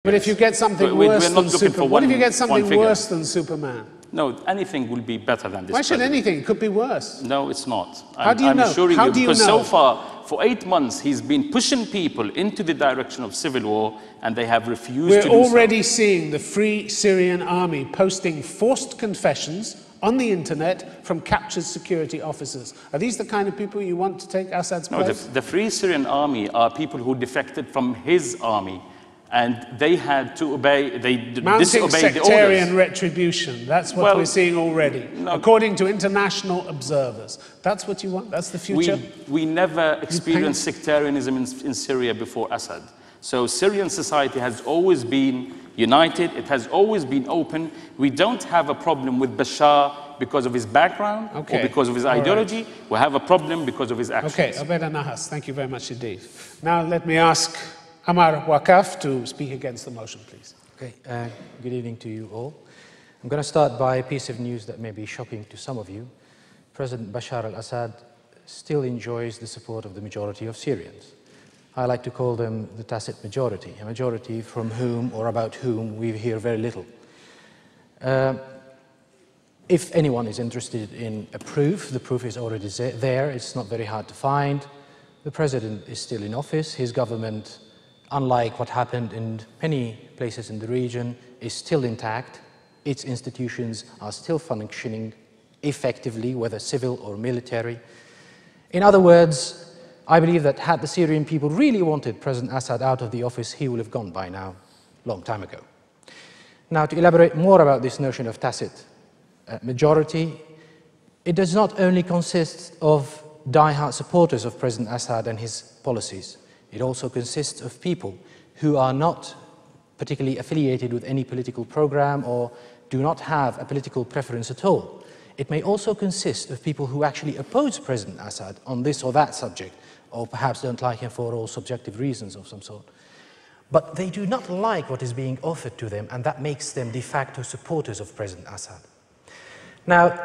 But if you get something worse than Superman, what if you get something worse than Superman? No, anything will be better than this. Why should anything? It could be worse. No, it's not. How do you know? How do you know? Because so far, for 8 months, he's been pushing people into the direction of civil war, and they have refused to do so. We're already seeing the Free Syrian Army posting forced confessions on the internet from captured security officers. Are these the kind of people you want to take Assad's place? No, the Free Syrian Army are people who defected from his army. And they had to obey, they disobeyed the orders. Mounting sectarian retribution, that's what we're seeing already, according to international observers. That's what you want? That's the future? We never experienced sectarianism in Syria before Assad. So Syrian society has always been united, it has always been open. We don't have a problem with Bashar because of his background or because of his ideology. We have a problem because of his actions. Okay, Obeida Nahas, thank you very much indeed. Now let me ask Ammar Waqqaf to speak against the motion, please. Okay, good evening to you all. I'm going to start by a piece of news that may be shocking to some of you. President Bashar al-Assad still enjoys the support of the majority of Syrians. I like to call them the tacit majority, a majority from whom or about whom we hear very little. If anyone is interested in a proof, the proof is already there. It's not very hard to find. The president is still in office. His government, unlike what happened in many places in the region, is still intact. Its institutions are still functioning effectively, whether civil or military. In other words, I believe that had the Syrian people really wanted President Assad out of the office, he would have gone by now, long time ago. Now, to elaborate more about this notion of tacit majority, it does not only consist of die-hard supporters of President Assad and his policies. It also consists of people who are not particularly affiliated with any political program or do not have a political preference at all. It may also consist of people who actually oppose President Assad on this or that subject, or perhaps don't like him for all subjective reasons of some sort. But they do not like what is being offered to them, and that makes them de facto supporters of President Assad. Now,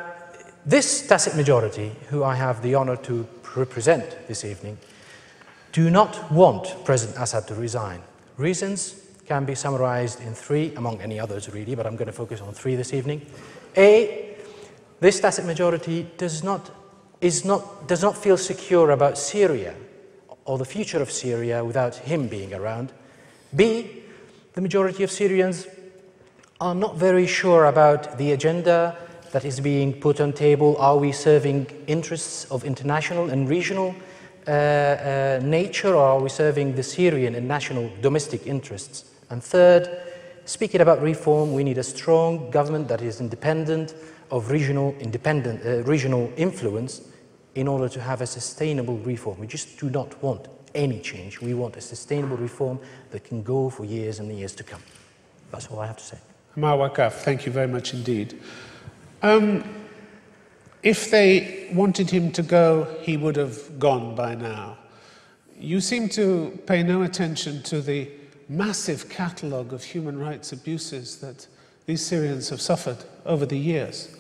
this tacit majority, who I have the honor to represent this evening, do not want President Assad to resign. Reasons can be summarized in three, among any others really, but I'm going to focus on three this evening. A, this tacit majority does not feel secure about Syria or the future of Syria without him being around. B, the majority of Syrians are not very sure about the agenda that is being put on table. Are we serving interests of international and regional nature, or are we serving the Syrian and national domestic interests? And third, speaking about reform, we need a strong government that is independent of regional influence in order to have a sustainable reform. We just do not want any change. We want a sustainable reform that can go for years and years to come. That's all I have to say. Ammar Waqqaf, thank you very much indeed. If they wanted him to go, he would have gone by now. You seem to pay no attention to the massive catalogue of human rights abuses that these Syrians have suffered over the years.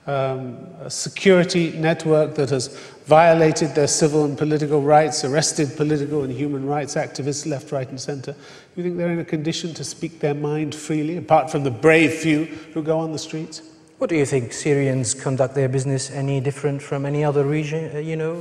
A security network that has violated their civil and political rights, arrested political and human rights activists left, right and centre. You think they're in a condition to speak their mind freely, apart from the brave few who go on the streets? What do you think? Syrians conduct their business any different from any other region,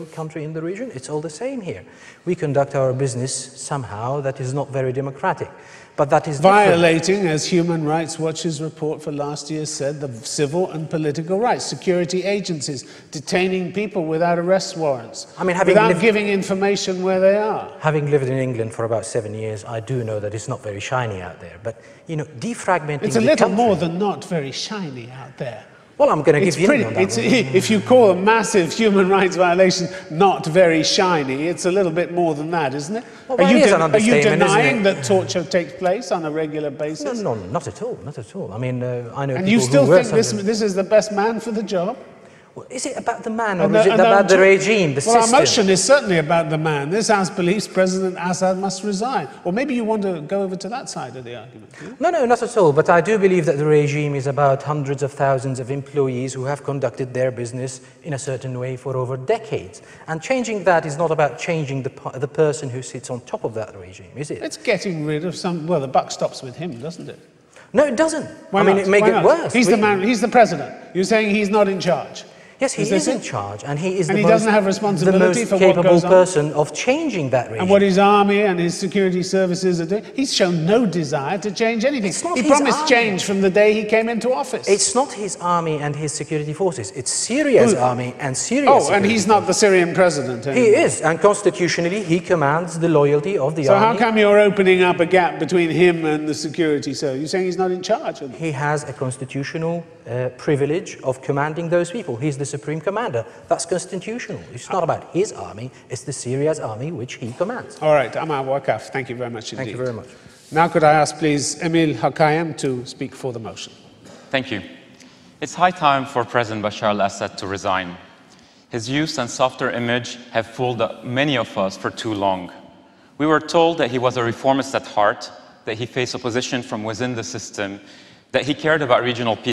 country in the region? It's all the same here. We conduct our business somehow that is not very democratic, but that is violating, as Human Rights Watch's report for last year said, the civil and political rights. Security agencies detaining people without arrest warrants, without giving information where they are. Having lived in England for about 7 years, I do know that it's not very shiny out there. But defragmenting. It's a little more than not very shiny out there. Well, I'm going to give you on that one. If you call a massive human rights violation not very shiny, it's a little bit more than that, isn't it? Well, are you denying that torture takes place on a regular basis? No, not at all, not at all. I mean, I know. And you still think this is the best man for the job? Well, is it about the man or is it about the regime, the system? Well, our motion is certainly about the man. This House believes President Assad must resign. Or maybe you want to go over to that side of the argument. Yeah? No, not at all. But I do believe that the regime is about hundreds of thousands of employees who have conducted their business in a certain way for over decades. And changing that is not about changing the person who sits on top of that regime, is it? It's getting rid of some... Well, the buck stops with him, doesn't it? No, it doesn't. Why mean, not? it may Why get not? worse. He's the man. He's the president. You're saying he's not in charge. Yes, he is in charge, and he is and the he doesn't have responsibility for what capable goes on. person of changing that regime. And what his army and his security services are doing, he's shown no desire to change anything. He promised change from the day he came into office. It's not his army and his security forces. It's Syria's army and Syria's and he's not the Syrian president anymore. He is, and constitutionally he commands the loyalty of the army. So how come you're opening up a gap between him and the security service? You're saying he's not in charge of them? He has a constitutional privilege of commanding those people. He's the supreme commander. That's constitutional. It's not about his army, it's the Syria's army which he commands. All right, Ammar, Waqqaf, thank you very much indeed. Thank you very much. Now could I ask please Emile Hokayem to speak for the motion. Thank you. It's high time for President Bashar al-Assad to resign. His youth and softer image have fooled many of us for too long. We were told that he was a reformist at heart, that he faced opposition from within the system, that he cared about regional peace.